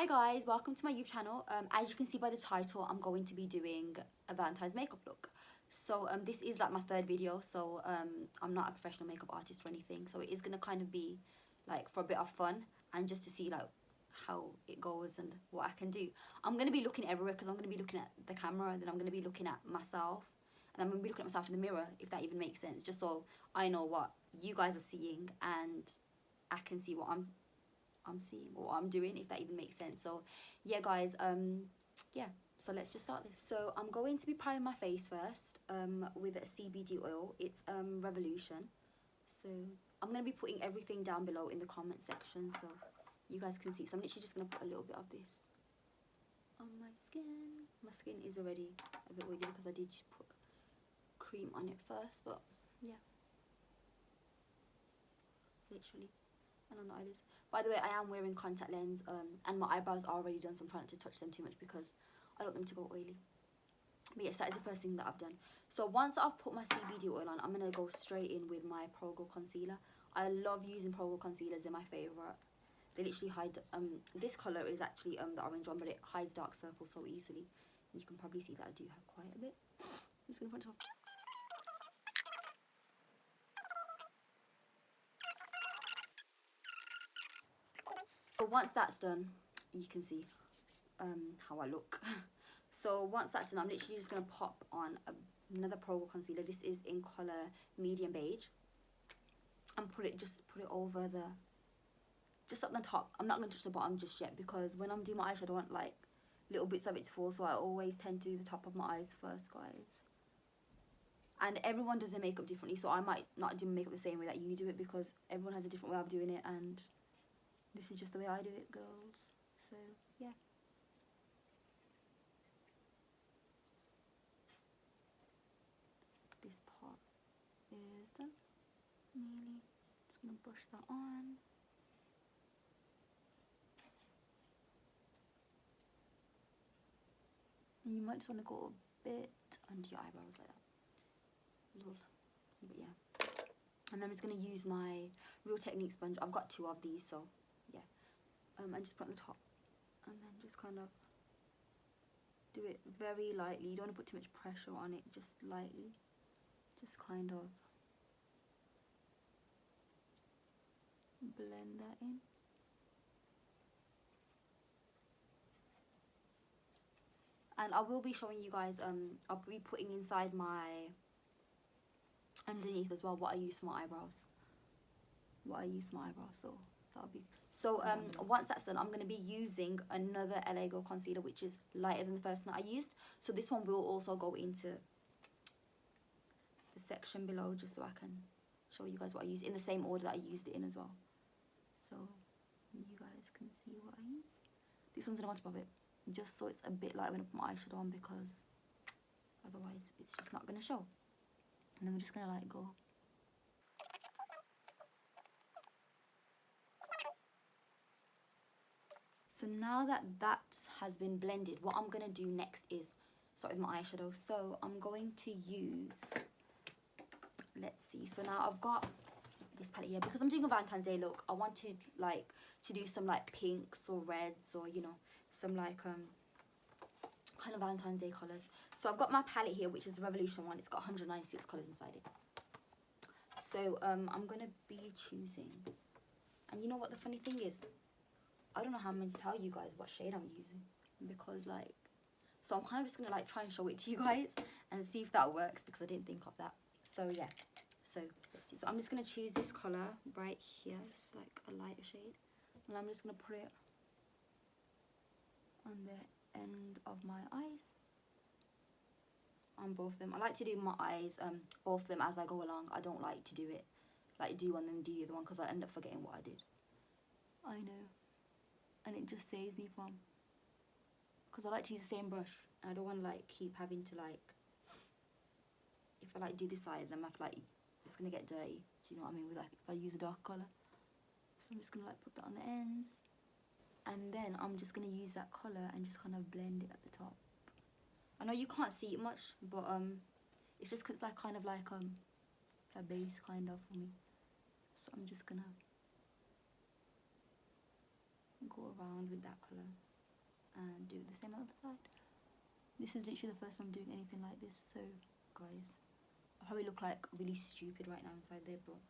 guys, welcome to my YouTube channel. As you can see by the title, I'm going to be doing a Valentine's makeup look. So this is like my third video, so I'm not a professional makeup artist or anything, so it is gonna kind of be like for a bit of fun and just to see like how it goes and what I can do. I'm gonna be looking everywhere because I'm gonna be looking at the camera, and then I'm gonna be looking at myself, and I'm gonna be looking at myself in the mirror, if that even makes sense, just so I know what you guys are seeing and I can see what I'm seeing, what I'm doing, if that even makes sense. So yeah guys, yeah, so let's just start this. So I'm going to be priming my face first with a CBD oil. It's Revolution. So I'm going to be putting everything down below in the comment section so you guys can see. So I'm literally just going to put a little bit of this on my skin. My skin is already a bit oily because I did put cream on it first, but yeah, literally, and on the eyelids. By the way, I am wearing contact lens, and my eyebrows are already done, so I'm trying not to touch them too much because I don't want them to go oily. But yes, that is the first thing that I've done. So once I've put my CBD oil on, I'm going to go straight in with my Pro Glow concealer. I love using Pro Glow concealers, they're my favourite. They literally hide, this colour is actually the orange one, but it hides dark circles so easily. You can probably see that I do have quite a bit. I'm just going to put it on. But once that's done, you can see how I look. So once that's done, I'm literally just going to pop on another Pro Glow concealer. This is in colour medium beige, and just put it over the, just up the top. I'm not going to touch the bottom just yet because when I'm doing my eyeshadow I want like little bits of it to fall, so I always tend to do the top of my eyes first, guys. And everyone does their makeup differently, so I might not do makeup the same way that you do it because everyone has a different way of doing it, and this is just the way I do it, girls. So yeah. This part is done. Nearly. Just gonna brush that on. And you might just want to go a bit under your eyebrows like that. Lol. But yeah. And then I'm just gonna use my Real Technique sponge. I've got two of these, so yeah. And just put on the top, and then just kind of do it very lightly. You don't want to put too much pressure on it, just lightly. Just kind of blend that in. And I will be showing you guys, I'll be putting inside my underneath as well what I use for my eyebrows. So that'll be. So once that's done, I'm going to be using another LA Girl concealer, which is lighter than the first one that I used. So this one will also go into the section below, just so I can show you guys what I use in the same order that I used it in as well. So you guys can see what I use. This one's on top of it, just so it's a bit light when I put my eyeshadow on, because otherwise it's just not going to show. And then we're just going to let it go. So now that that has been blended, what I'm going to do next is start with my eyeshadow. So I'm going to use, let's see, so now I've got this palette here because I'm doing a Valentine's Day look. I want to like to do some like pinks or reds, or you know, some like kind of Valentine's Day colours. So I've got my palette here, which is Revolution one. It's got 196 colours inside it. So I'm going to be choosing, and you know what the funny thing is, I don't know how I'm meant to tell you guys what shade I'm using, because like, so I'm kind of just going to like try and show it to you guys and see if that works, because I didn't think of that. So yeah, so let's do. So I'm just going to choose this colour right here. It's like a lighter shade, and I'm just going to put it on the end of my eyes, on both of them. I like to do my eyes, both of them as I go along. I don't like to do it like do one then do the other one, because I end up forgetting what I did. I know, and it just saves me from, because I like to use the same brush, and I don't want to like keep having to like, if I like do this side, then I have to like, it's gonna get dirty. Do you know what I mean? With like, if I use a dark colour. So I'm just gonna like put that on the ends, and then I'm just gonna use that colour and just kind of blend it at the top. I know you can't see it much, but it's just 'cause it's like kind of like a base kind of for me. So I'm just gonna go around with that colour. and do the same on the other side. This is literally the first time I'm doing anything like this, so guys, I probably look like really stupid right now inside there, but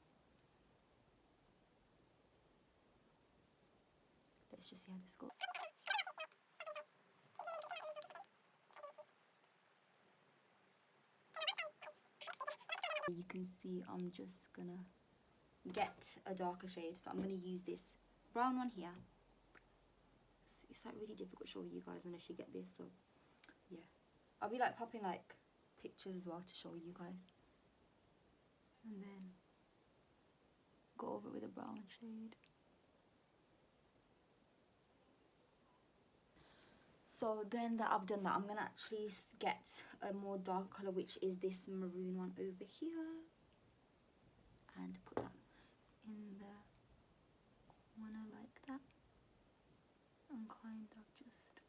let's just see how this goes. You can see I'm just gonna get a darker shade, so I'm gonna use this brown one here. It's like really difficult showing you guys unless you get this, so yeah, I'll be like popping like pictures as well to show you guys, and then go over it with a brown shade. So then that I've done that, I'm gonna actually get a more dark color, which is this maroon one over here, and put that in the corner like that, and kind of just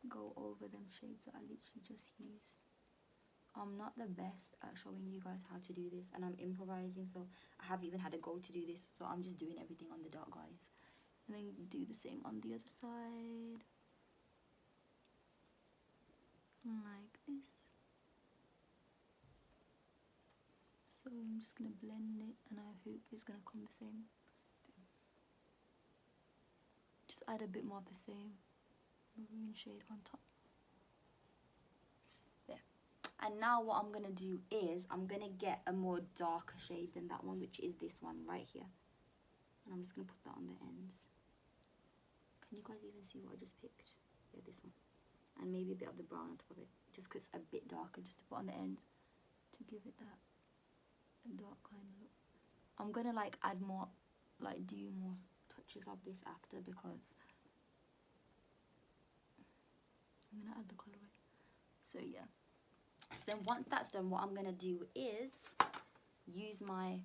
go over them shades that I literally just used. I'm not the best at showing you guys how to do this, and I'm improvising, so I haven't even had a go to do this, so I'm just doing everything on the dot, guys. And then do the same on the other side, like this. So I'm just gonna blend it, and I hope it's gonna come the same. Just add a bit more of the same maroon shade on top. There. And now what I'm gonna do is I'm gonna get a more darker shade than that one, which is this one right here. And I'm just gonna put that on the ends. Can you guys even see what I just picked? Yeah, this one. And maybe a bit of the brown on top of it, just because it's a bit darker, just to put on the ends to give it that dark kind of look. I'm gonna like add more, like do more touches of this after, because I'm gonna add the colorway. So yeah. So then once that's done, what I'm gonna do is use my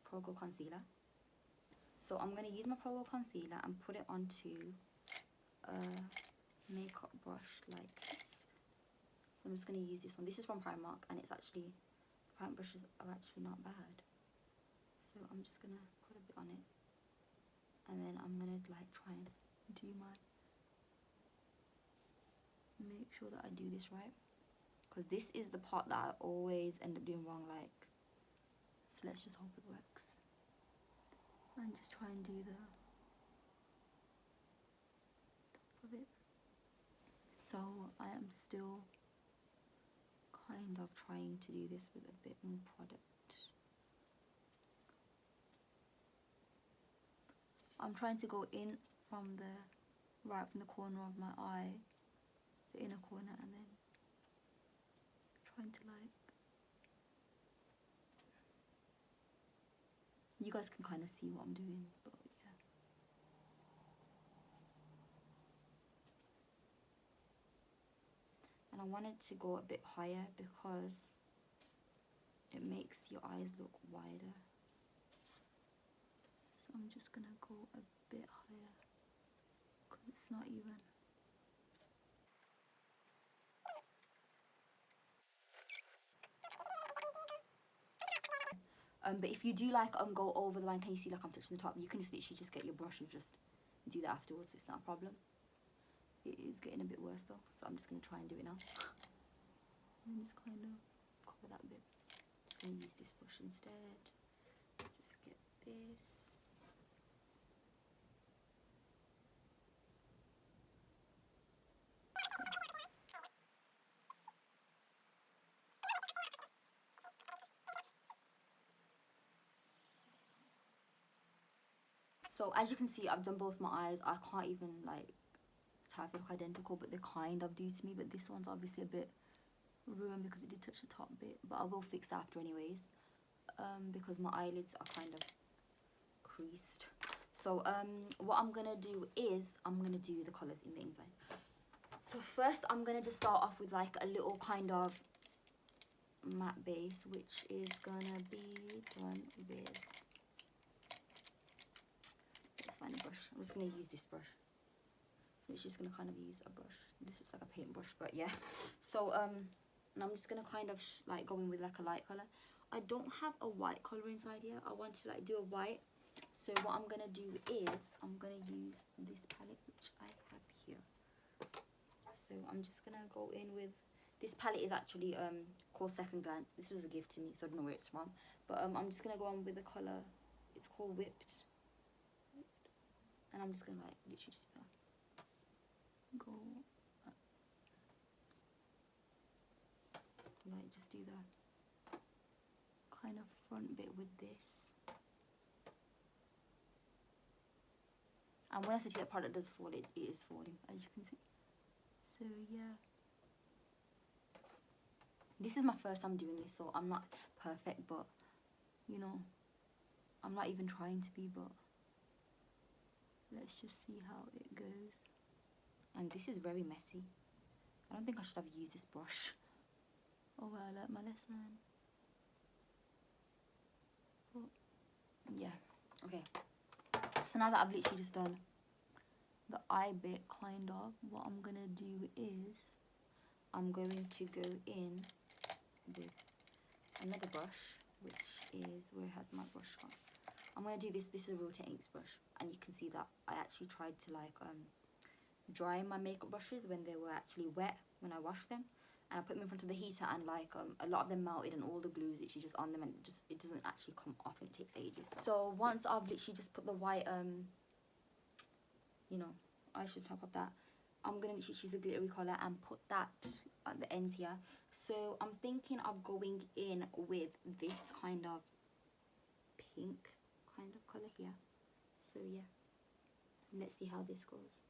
Pro Glow concealer. So I'm gonna use my Pro Glow concealer and put it onto a makeup brush like this. So I'm just going to use this one. This is from Primark, and it's actually, the Primark brushes are actually not bad. So I'm just going to put a bit on it, and then I'm going to like try and do make sure that I do this right, because this is the part that I always end up doing wrong, like, so let's just hope it works. And just try and do the top of it. So I am still kind of trying to do this with a bit more product. I'm trying to go in from the right from the corner of my eye, the inner corner, and then trying to like, you guys can kind of see what I'm doing, but yeah. And I wanted to go a bit higher because it makes your eyes look wider. So I'm just gonna go a bit higher because it's not even. But if you do like go over the line, can you see like I'm touching the top? You can just literally just get your brush and just do that afterwards, so it's not a problem. It is getting a bit worse though, so I'm just gonna try and do it now. And just kind of cover that bit. Just gonna use this brush instead. Just get this. So as you can see, I've done both my eyes. I can't even like tell if they look identical, but they kind of do to me. But this one's obviously a bit ruined because it did touch the top bit, but I will fix that after anyways, because my eyelids are kind of creased. So what I'm gonna do is I'm gonna do the colors in the inside. So first I'm gonna just start off with like a little kind of matte base, which is gonna be done with, let's find a brush. I'm just gonna use this brush. So it's just gonna kind of use a brush. This looks like a paintbrush, but yeah. So and I'm just gonna kind of like go in with like a light color. I don't have a white color inside here. I want to like do a white So what I'm gonna do is I'm gonna use this palette which I have here. So I'm just gonna go in with this palette. Is actually called Second Glance. This was a gift to me, so I don't know where it's from. But I'm just gonna go on with the color. It's called Whipped, and I'm just gonna like literally just go like just do the kind of front bit with this. And when I say that product does fall, it is falling, as you can see. So yeah, this is my first time doing this, so I'm not perfect, but you know, I'm not even trying to be, but let's just see how it goes. And this is very messy. I don't think I should have used this brush. Oh well, I learnt my lesson. But yeah, okay. So now that I've literally just done the eye bit, kind of, what I'm gonna do is I'm going to go in with another brush, which is, where has my brush gone? I'm gonna do this. This is a Real Techniques brush, and you can see that I actually tried to like dry my makeup brushes when they were actually wet when I washed them, and I put them in front of the heater, and like a lot of them melted, and all the glue is literally just on them, and it doesn't actually come off, and it takes ages. So once I've literally just put the white you know, eyeshadow top of that, I'm gonna literally choose a glittery color and put that at the end here. So I'm thinking of going in with this kind of pink kind of color here. So yeah, let's see how this goes.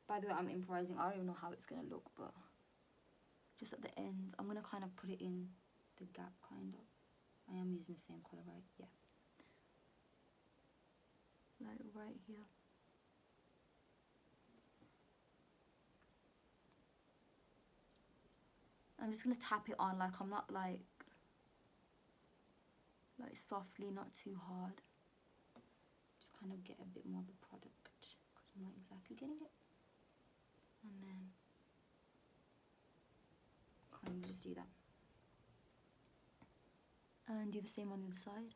By the way, I'm improvising. I don't even know how it's gonna look, but just at the end, I'm gonna kind of put it in the gap, kind of. I am using the same color, right? Yeah, like right here. I'm just gonna tap it on, like I'm not like softly, not too hard. Just kind of get a bit more of the product because I'm not exactly getting it. And then kind of just do that. And do the same on the other side.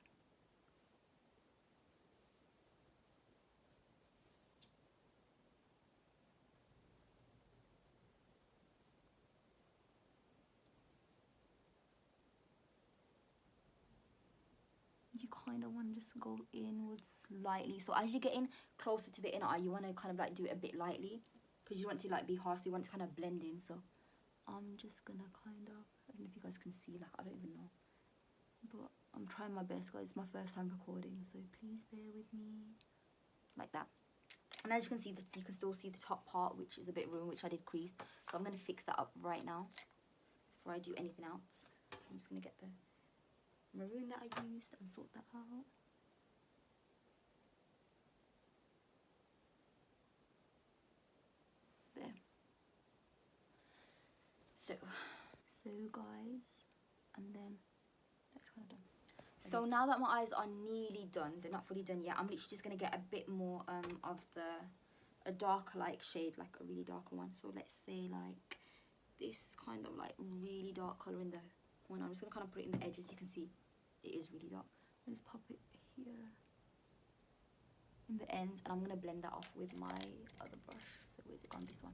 You kind of want to just go inwards slightly. So as you're getting closer to the inner eye, you want to kind of like do it a bit lightly, because you want to like be harsh, so you want to kind of blend in. So I'm just gonna kind of, I don't know if you guys can see, like I don't even know, but I'm trying my best, guys. It's my first time recording, so please bear with me. Like that. And as you can see, you can still see the top part, which is a bit ruined, which I did crease. So I'm going to fix that up right now before I do anything else. I'm just going to get the maroon that I used and sort that out. There. So guys, and then that's kind of done. So now that my eyes are nearly done, they're not fully done yet, I'm literally just going to get a bit more of a darker like shade, like a really darker one. So let's say like this kind of like really dark colour in the one. I'm just going to kind of put it in the edges. You can see it is really dark. I'll just pop it here in the end, and I'm going to blend that off with my other brush. So where's it gone? This one.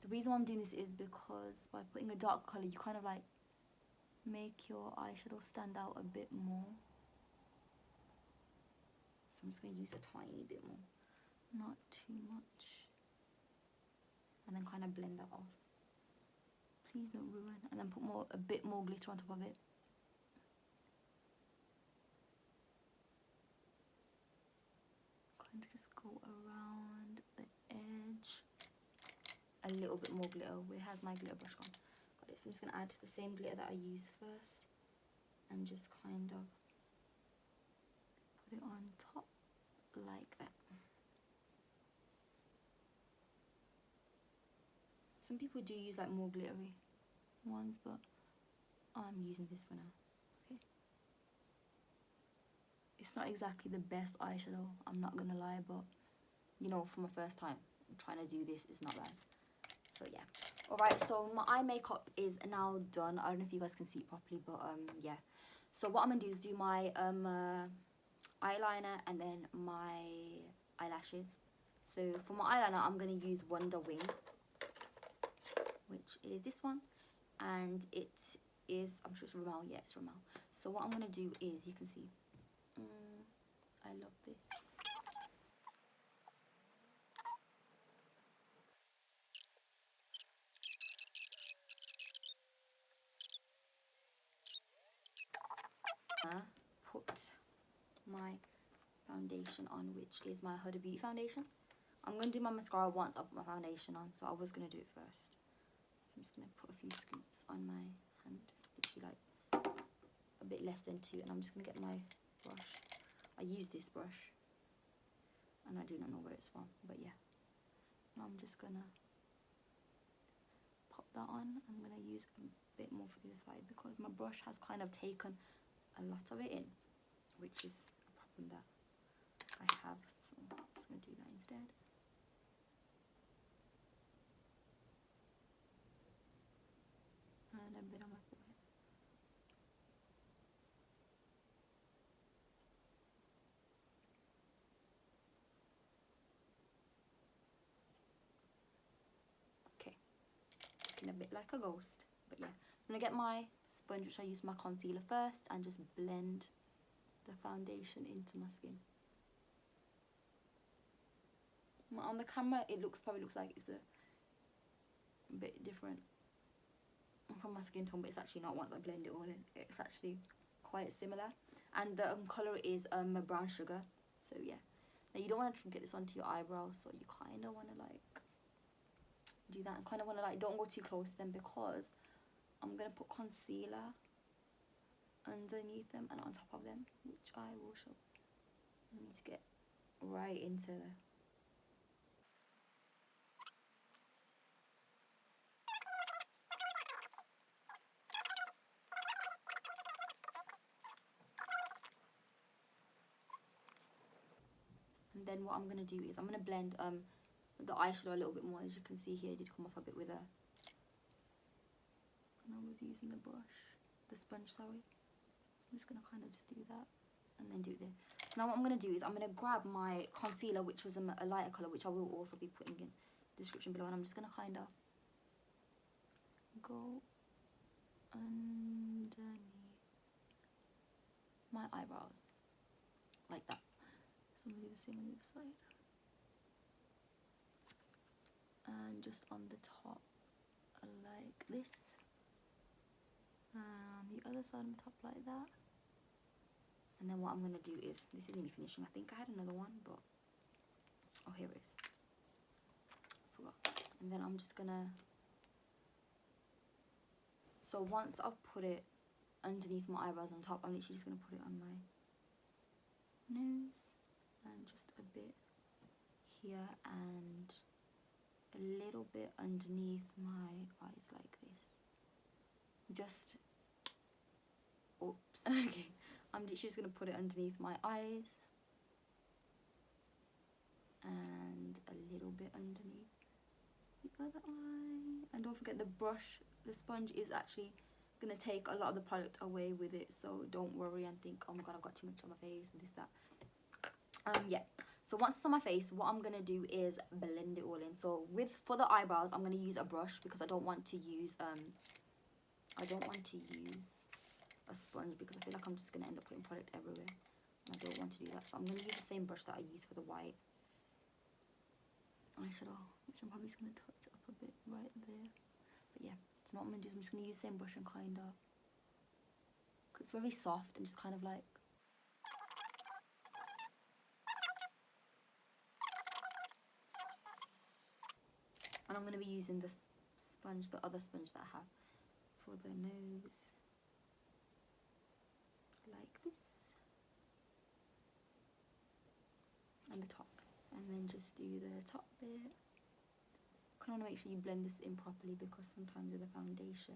The reason why I'm doing this is because by putting a dark colour, you kind of like make your eyeshadow stand out a bit more. So I'm just going to use a tiny bit more, not too much, and then kind of blend that off. Please don't ruin. And then put a bit more glitter on top of it. Kind of just go around the edge. A little bit more glitter. Where has my glitter brush gone? Got it. So I'm just going to add the same glitter that I used first, and just kind of put it on top like that. Some people do use like more glittery ones, but I'm using this for now. Okay. It's not exactly the best eyeshadow, I'm not gonna lie, but you know, for my first time trying to do this, is not bad. So yeah. Alright, so my eye makeup is now done. I don't know if you guys can see it properly, but yeah. So what I'm gonna do is do my eyeliner and then my eyelashes. So for my eyeliner, I'm going to use Wonder Wing, which is this one, and it is, I'm sure it's Rimmel, yeah, it's Rimmel. So what I'm going to do is, you can see, I love this. Put my foundation on, which is my Huda Beauty foundation. I'm going to do my mascara once I put my foundation on, so I was going to do it first. I'm just going to put a few scoops on my hand, literally like a bit less than 2, and I'm just going to get my brush. I use this brush, and I do not know where it's from, but yeah. And I'm just going to pop that on. I'm going to use a bit more for the other side because my brush has kind of taken a lot of it in, which is a problem that I have, so I'm just going to do that instead. And a bit on my forehead. Okay, looking a bit like a ghost, but yeah. I'm going to get my sponge, which I use my concealer first, and just blend the foundation into my skin. On the camera, it probably looks like it's a bit different from my skin tone, but it's actually not. Once I blend it all in, it's actually quite similar. And the colour is brown sugar, so yeah. Now you don't want to get this onto your eyebrows, so you kind of want to like do that, and kind of want to like, don't go too close to them, because I'm going to put concealer underneath them and on top of them, which I will show. I need to get right into the... And then what I'm going to do is I'm going to blend the eyeshadow a little bit more. As you can see here, it did come off a bit with a... And I was using the brush, the sponge, sorry. I'm just going to kind of just do that and then do it there. So now what I'm going to do is I'm going to grab my concealer, which was a lighter colour, which I will also be putting in the description below. And I'm just going to kind of go underneath my eyebrows, like that. So I'm going to do the same on the other side. And just on the top, like this. And the other side on the top like that. And then what I'm going to do is, this isn't me finishing, I think I had another one, but oh, here it is, I forgot. And then I'm just going to, so once I've put it underneath my eyebrows on top, I'm literally just going to put it on my nose and just a bit here and a little bit underneath my eyes like this. Just, oops, okay. I'm literally just going to put it underneath my eyes and a little bit underneath the other eye. And don't forget, the brush, the sponge is actually going to take a lot of the product away with it, so don't worry and think, oh my god, I've got too much on my face and this, that. Yeah, so once it's on my face, what I'm going to do is blend it all in. So for the eyebrows, I'm going to use a brush because I don't want to use a sponge, because I feel like I'm just going to end up putting product everywhere, and I don't want to do that. So I'm going to use the same brush that I used for the white eyeshadow, which I'm probably just going to touch up a bit right there. But yeah, so what I'm going to do is I'm just going to use the same brush and kind of, because it's very soft and just kind of like, and I'm going to be using this sponge, the other sponge that I have for the nose, like this, and the top, and then just do the top bit. Kind of want to make sure you blend this in properly, because sometimes with the foundation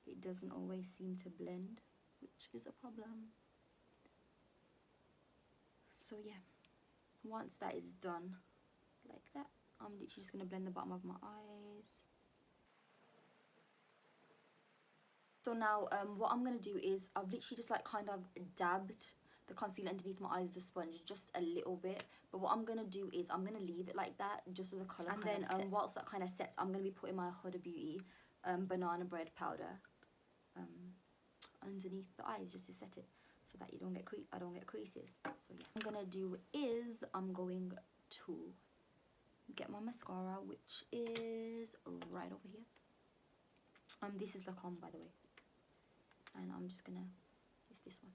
it doesn't always seem to blend, which is a problem. So yeah, once that is done like that, I'm literally just going to blend the bottom of my eyes. So now what I'm going to do is I've literally just like kind of dabbed the concealer underneath my eyes with the sponge just a little bit. But what I'm going to do is I'm going to leave it like that just so the colour kind of sets. And then whilst that kind of sets, I'm going to be putting my Huda Beauty banana bread powder underneath the eyes just to set it so that I don't get creases. So yeah, what I'm going to do is I'm going to get my mascara, which is right over here. This is Lancome, by the way. And I'm just going to, it's this one.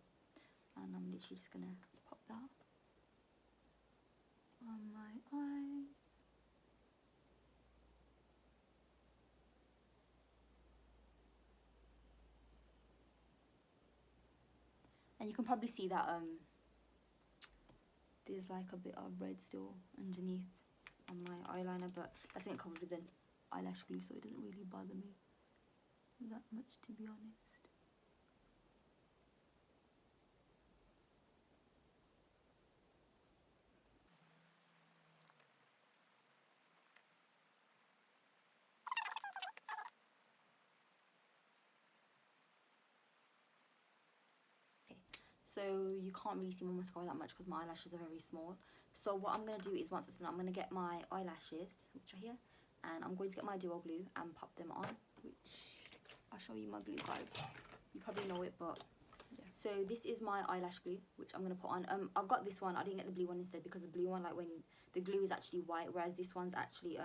And I'm literally just gonna pop that on my eyes. And you can probably see that there's like a bit of red still underneath on my eyeliner, but that's getting covered with an eyelash glue, so it doesn't really bother me that much, to be honest. So you can't really see my mascara that much because my eyelashes are very small. So what I'm going to do is once it's done, I'm going to get my eyelashes, which are here, and I'm going to get my duo glue and pop them on, which I'll show you my glue, guys. You probably know it, but yeah. So this is my eyelash glue, which I'm going to put on. I've got this one. I didn't get the blue one instead because the blue one, like when the glue is actually white, whereas this one's actually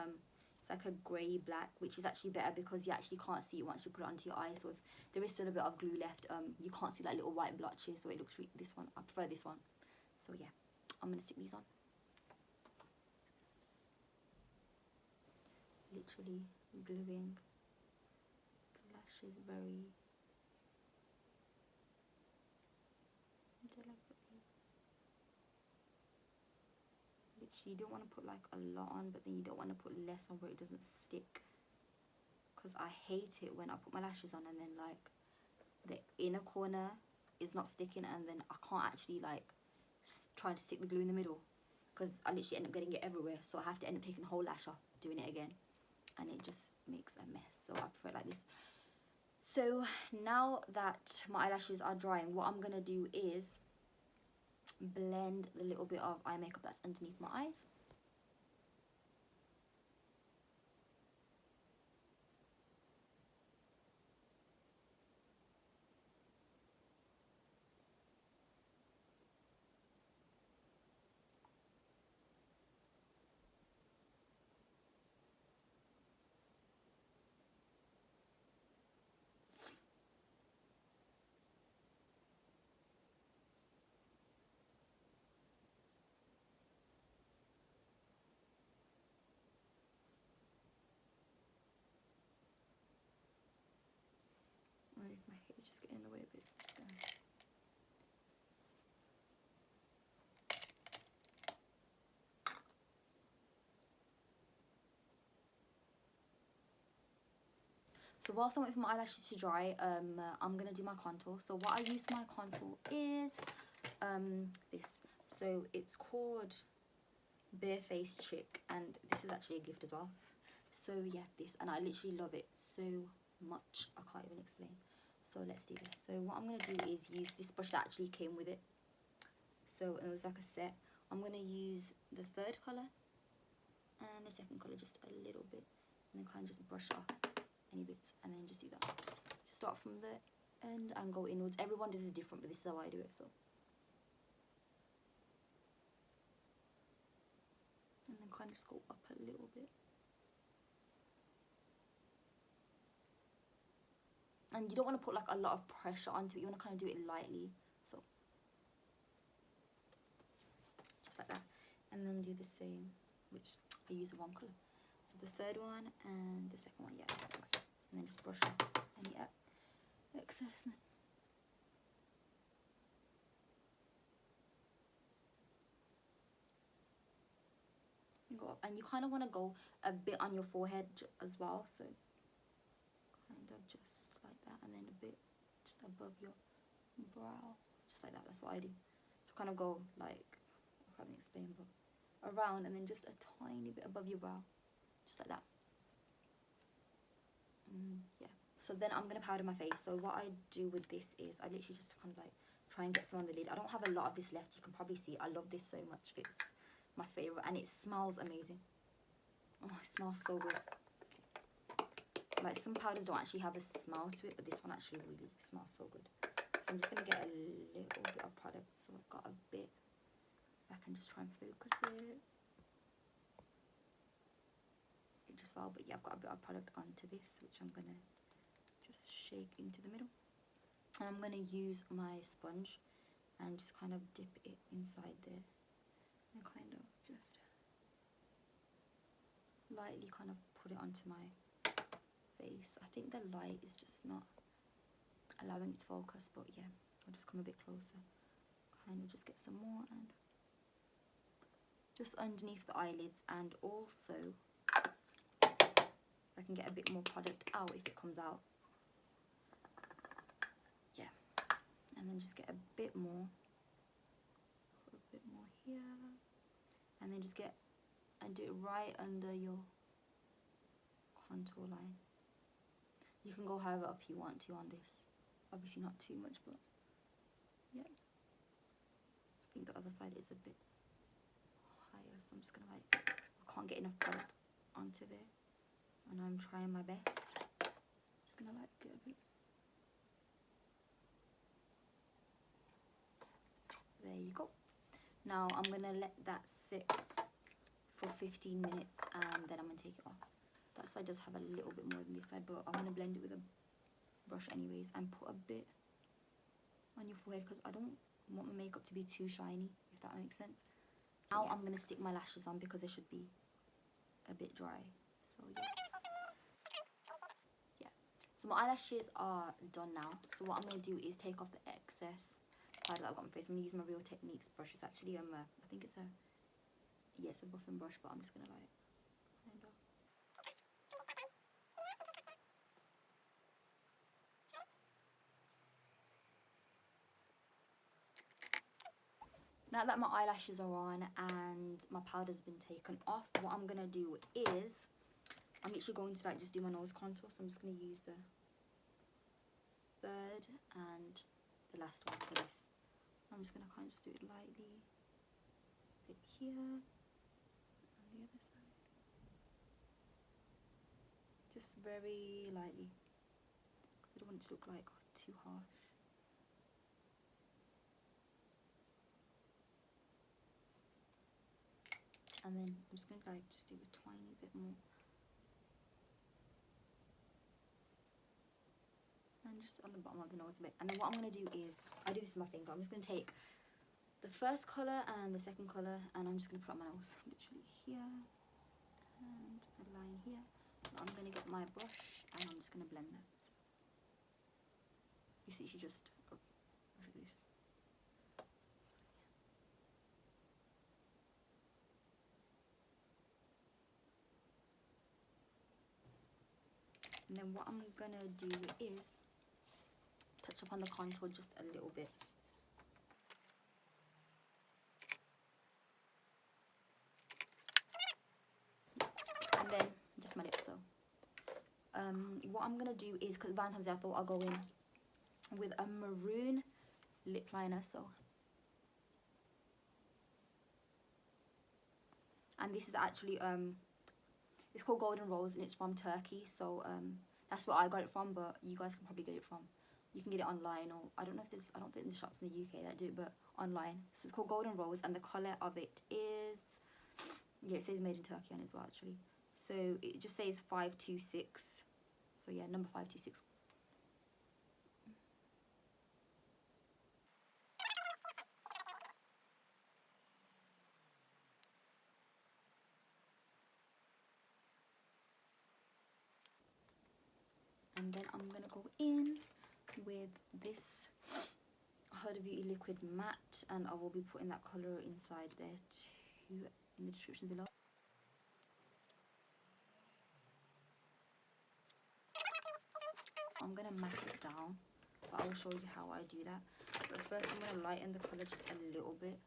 it's like a grey black, which is actually better because you actually can't see it once you put it onto your eye. So if there is still a bit of glue left, you can't see like little white blotches, so it looks this one, I prefer this one. So yeah, I'm gonna stick these on. Literally gluing the lashes very delicately. Literally, you don't want to put like a lot on, but then you don't want to put less on where it doesn't stick, because I hate it when I put my lashes on and then like the inner corner is not sticking, and then I can't actually like try to stick the glue in the middle, because I literally end up getting it everywhere, so I have to end up taking the whole lash off, doing it again, and it just makes a mess. So I prefer it like this. So now that my eyelashes are drying, what I'm gonna do is blend the little bit of eye makeup that's underneath my eyes. My hair is just getting in the way a bit, so I'm just gonna... So whilst I'm waiting for my eyelashes to dry, I'm gonna do my contour. So what I use for my contour is this. So it's called Barefaced Chick, and this was actually a gift as well. So yeah, this, and I literally love it so much, I can't even explain. So let's do this. So what I'm gonna do is use this brush that actually came with it. So it was like a set. I'm gonna use the third color and the second color just a little bit, and then kind of just brush off any bits, and then just do that. Just start from the end and go inwards. Everyone does this different, but this is how I do it. So, and then kind of just go up a little bit. And you don't want to put like a lot of pressure onto it. You want to kind of do it lightly. So just like that, and then do the same, which I use one color. So the third one and the second one, yeah. And then just brush off any excess. Go up, and you kind of want to go a bit on your forehead as well. So kind of just like that, and then a bit just above your brow, just like that. That's what I do. So kind of go like, I can't even explain, but around, and then just a tiny bit above your brow, just like that. Yeah. So then I'm gonna powder my face. So what I do with this is I literally just kind of like try and get some on the lid. I don't have a lot of this left. You can probably see I love this so much. It's my favorite, and it smells amazing. Oh, it smells so good. Like, some powders don't actually have a smell to it, but this one actually really smells so good. So I'm just going to get a little bit of product. So I've got a bit. I can just try and focus it. It just fell, but yeah, I've got a bit of product onto this, which I'm going to just shake into the middle. And I'm going to use my sponge and just kind of dip it inside there. And kind of just lightly kind of put it onto my face. I think the light is just not allowing it to focus, but yeah, I'll just come a bit closer, kind of just get some more, and just underneath the eyelids, and also I can get a bit more product out if it comes out. Yeah, and then just get a bit more, put a bit more here, and then just get and do it right under your contour line. You can go however up you want to on this. Obviously not too much, but yeah. I think the other side is a bit higher, so I'm just gonna like, I can't get enough product onto there, and I'm trying my best. Just gonna like get a bit. There you go. Now I'm gonna let that sit for 15 minutes, and then I'm gonna take it off. That side does have a little bit more than this side, but I'm gonna blend it with a brush anyways, and put a bit on your forehead because I don't want my makeup to be too shiny, if that makes sense. So now yeah. I'm gonna stick my lashes on because they should be a bit dry. So yeah. So my eyelashes are done now. So what I'm gonna do is take off the excess powder that I've got on my face. I'm gonna use my Real Techniques brush. It's actually I think it's a buffing brush, but I'm just gonna like kind of. Now that my eyelashes are on and my powder's been taken off, what I'm gonna do is I'm literally going to like just do my nose contour. So I'm just gonna use the third and the last one for this. I'm just gonna kind of just do it lightly, a bit here, on the other side, just very lightly. I don't want it to look like too harsh. And then I'm just gonna like just do a tiny bit more, and just on the bottom of the nose a bit. And then what I'm gonna do is, I do this with my finger. I'm just gonna take the first colour and the second colour, and I'm just gonna put on my nose, literally here and a line here. I'm gonna get my brush and I'm just gonna blend that. You see, she just brush this. And then what I'm gonna do is touch up on the contour just a little bit. And then just my lips. So what I'm gonna do is, because Valentine's Day, I thought I'll go in with a maroon lip liner. So, and this is actually it's called Golden Rose, and it's from Turkey. So that's where I got it from, but you guys can probably get it from. You can get it online, or I don't know if there's, I don't think there's shops in the UK that do it, but online. So it's called Golden Rose, and the colour of it is, yeah, it says made in Turkey on it as well, actually. So it just says 526. So yeah, number 526. And then I'm gonna go in with this Huda Beauty Liquid Matte, and I will be putting that colour inside there too in the description below. I'm gonna matte it down, but I will show you how I do that. But first I'm gonna lighten the colour just a little bit.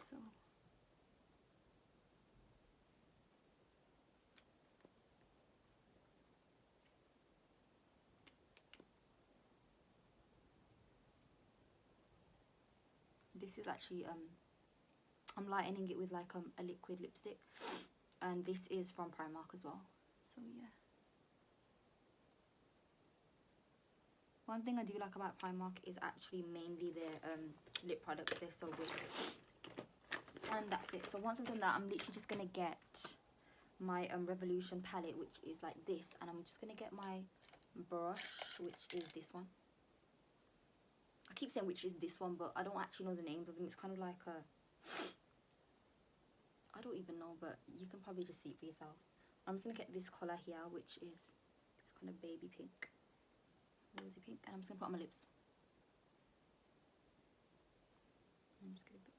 So This is actually I'm lightening it with like a liquid lipstick, and this is from Primark as well. So yeah, one thing I do like about Primark is actually mainly their lip products. They're so good. And that's it. So once I've done that, I'm literally just gonna get my Revolution palette, which is like this, and I'm just gonna get my brush, which is this one. I keep saying which is this one, but I don't actually know the names of them. It's kind of like a, I don't even know, but you can probably just see it for yourself. I'm just gonna get this color here, which is this kind of baby pink, rosy pink, and I'm just gonna put it on my lips. I'm just gonna put,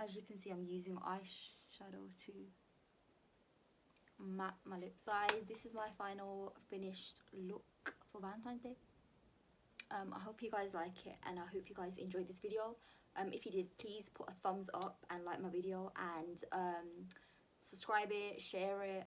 as you can see, I'm using eyeshadow to map my lips. Guys, this is my final finished look for Valentine's Day. I hope you guys like it, and I hope you guys enjoyed this video. If you did, please put a thumbs up and like my video, and subscribe it, share it,